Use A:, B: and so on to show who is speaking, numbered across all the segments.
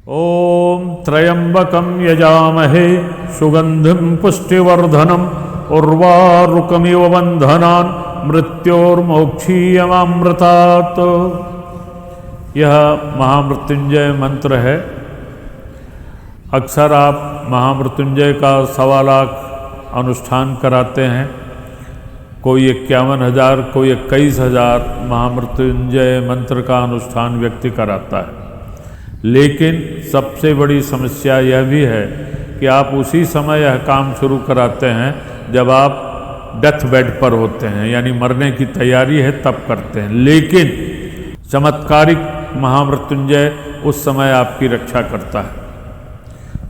A: ओम त्र्यंबकं यजामहे सुगंधिं पुष्टिवर्धनम् उर्वारुकमिव बंधनान् मृत्योर्मोक्षीयमामृतात्। यह महामृत्युंजय मंत्र है। अक्सर आप महामृत्युंजय का 1.25 लाख अनुष्ठान कराते हैं। कोई 51,000, कोई 21,000 महामृत्युंजय मंत्र का अनुष्ठान व्यक्ति कराता है। लेकिन सबसे बड़ी समस्या यह भी है कि आप उसी समय यह काम शुरू कराते हैं जब आप डेथ बेड पर होते हैं, यानी मरने की तैयारी है तब करते हैं। लेकिन चमत्कारिक महामृत्युंजय उस समय आपकी रक्षा करता है।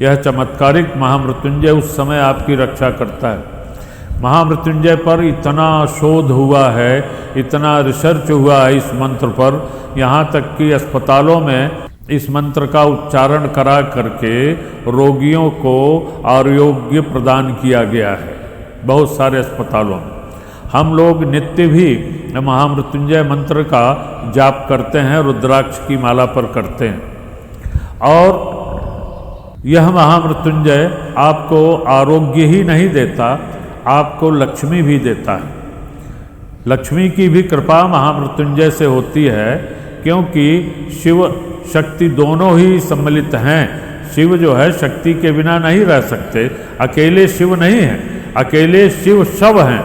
A: यह चमत्कारिक महामृत्युंजय उस समय आपकी रक्षा करता है। महामृत्युंजय पर इतना शोध हुआ है, इतना रिसर्च हुआ है इस मंत्र पर, यहाँ तक कि अस्पतालों में इस मंत्र का उच्चारण करा करके रोगियों को आरोग्य प्रदान किया गया है बहुत सारे अस्पतालों में। हम लोग नित्य भी महामृत्युंजय मंत्र का जाप करते हैं, रुद्राक्ष की माला पर करते हैं। और यह महामृत्युंजय आपको आरोग्य ही नहीं देता, आपको लक्ष्मी भी देता है। लक्ष्मी की भी कृपा महामृत्युंजय से होती है, क्योंकि शिव शक्ति दोनों ही सम्मिलित हैं। शिव जो है शक्ति के बिना नहीं रह सकते, अकेले शिव नहीं हैं, अकेले शिव शव हैं।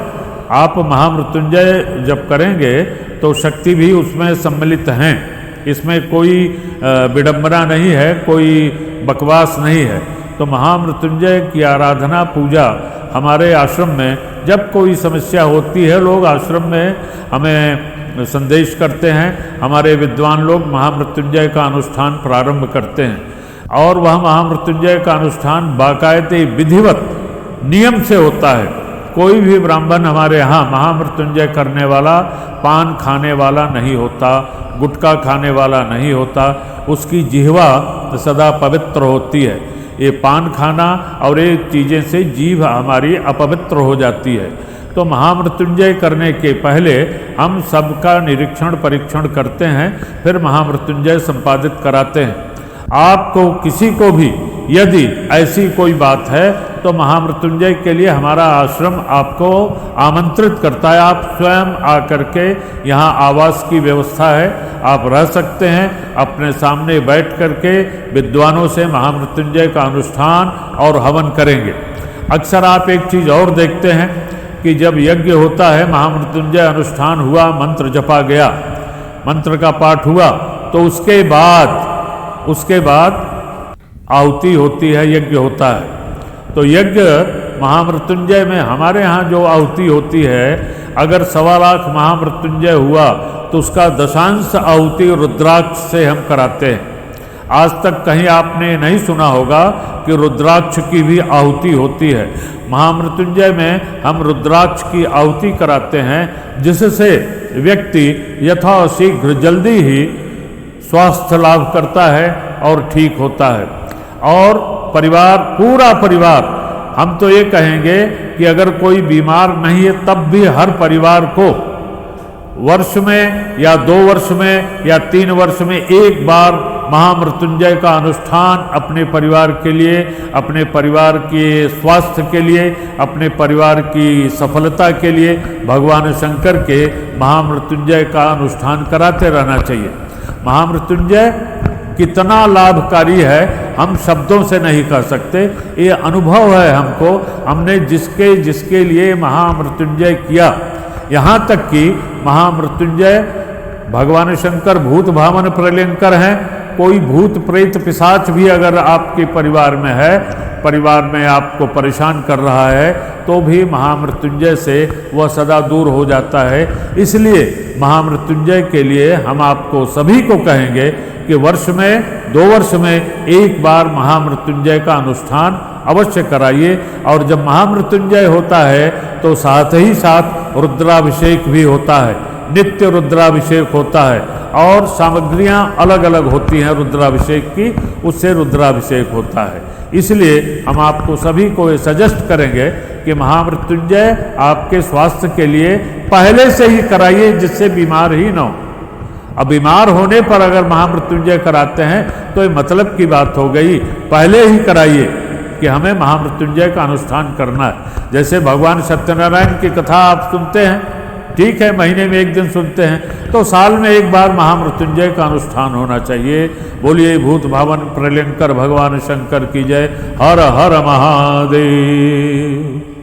A: आप महामृत्युंजय जब करेंगे तो शक्ति भी उसमें सम्मिलित हैं। इसमें कोई विडंबना नहीं है, कोई बकवास नहीं है। तो महामृत्युंजय की आराधना पूजा हमारे आश्रम में जब कोई समस्या होती है, लोग आश्रम में हमें संदेश करते हैं, हमारे विद्वान लोग महामृत्युंजय का अनुष्ठान प्रारंभ करते हैं। और वह महामृत्युंजय का अनुष्ठान बाकायदे विधिवत नियम से होता है। कोई भी ब्राह्मण हमारे यहाँ महामृत्युंजय करने वाला पान खाने वाला नहीं होता, गुटखा खाने वाला नहीं होता। उसकी जिह्वा सदा पवित्र होती है। ये पान खाना और ये चीज़ें से जीभ हमारी अपवित्र हो जाती है। तो महामृत्युंजय करने के पहले हम सबका निरीक्षण परीक्षण करते हैं, फिर महामृत्युंजय संपादित कराते हैं। आपको किसी को भी यदि ऐसी कोई बात है तो महामृत्युंजय के लिए हमारा आश्रम आपको आमंत्रित करता है। आप स्वयं आकर के यहाँ आवास की व्यवस्था है, आप रह सकते हैं। अपने सामने बैठ करके विद्वानों से महामृत्युंजय का अनुष्ठान और हवन करेंगे। अक्सर आप एक चीज़ और देखते हैं कि जब यज्ञ होता है, महामृत्युंजय अनुष्ठान हुआ, मंत्र जपा गया, मंत्र का पाठ हुआ, तो उसके बाद आहुति होती है, यज्ञ होता है। तो यज्ञ महामृत्युंजय में हमारे यहाँ जो आहुति होती है, अगर 1.25 लाख महामृत्युंजय हुआ तो उसका 10अंश आहुति रुद्राक्ष से हम कराते हैं। आज तक कहीं आपने नहीं सुना होगा कि रुद्राक्ष की भी आहुति होती है। महामृत्युंजय में हम रुद्राक्ष की आहुति कराते हैं, जिससे व्यक्ति यथाशीघ्र जल्दी ही स्वास्थ्य लाभ करता है और ठीक होता है। और परिवार, पूरा परिवार, हम तो ये कहेंगे कि अगर कोई बीमार नहीं है तब भी हर परिवार को वर्ष में या 2 वर्ष में या 3 वर्ष में एक बार महामृत्युंजय का अनुष्ठान अपने परिवार के लिए, अपने परिवार के स्वास्थ्य के लिए, अपने परिवार की सफलता के लिए भगवान शंकर के महामृत्युंजय का अनुष्ठान कराते रहना चाहिए। महामृत्युंजय कितना लाभकारी है हम शब्दों से नहीं कह सकते। ये अनुभव है हमको, हमने जिसके लिए महामृत्युंजय किया। यहाँ तक कि महामृत्युंजय भगवान शंकर भूत भावन प्रलयंकर हैं। कोई भूत प्रेत पिशाच भी अगर आपके परिवार में है, परिवार में आपको परेशान कर रहा है, तो भी महामृत्युंजय से वह सदा दूर हो जाता है। इसलिए महामृत्युंजय के लिए हम आपको सभी को कहेंगे कि वर्ष में 2 वर्ष में एक बार महामृत्युंजय का अनुष्ठान अवश्य कराइए। और जब महामृत्युंजय होता है तो साथ ही साथ रुद्राभिषेक भी होता है, नित्य रुद्राभिषेक होता है। और सामग्रियां अलग अलग होती हैं रुद्राभिषेक की, उससे रुद्राभिषेक होता है। इसलिए हम आपको सभी को ये सजेस्ट करेंगे कि महामृत्युंजय आपके स्वास्थ्य के लिए पहले से ही कराइए, जिससे बीमार ही न हो। अब बीमार होने पर अगर महामृत्युंजय कराते हैं तो ये मतलब की बात हो गई, पहले ही कराइए कि हमें महामृत्युंजय का अनुष्ठान करना है। जैसे भगवान सत्यनारायण की कथा आप सुनते हैं, ठीक है, महीने में एक दिन सुनते हैं, तो साल में एक बार महामृत्युंजय का अनुष्ठान होना चाहिए। बोलिए भूत भावन प्रलयंकर भगवान शंकर की जय। हर हर महादेव।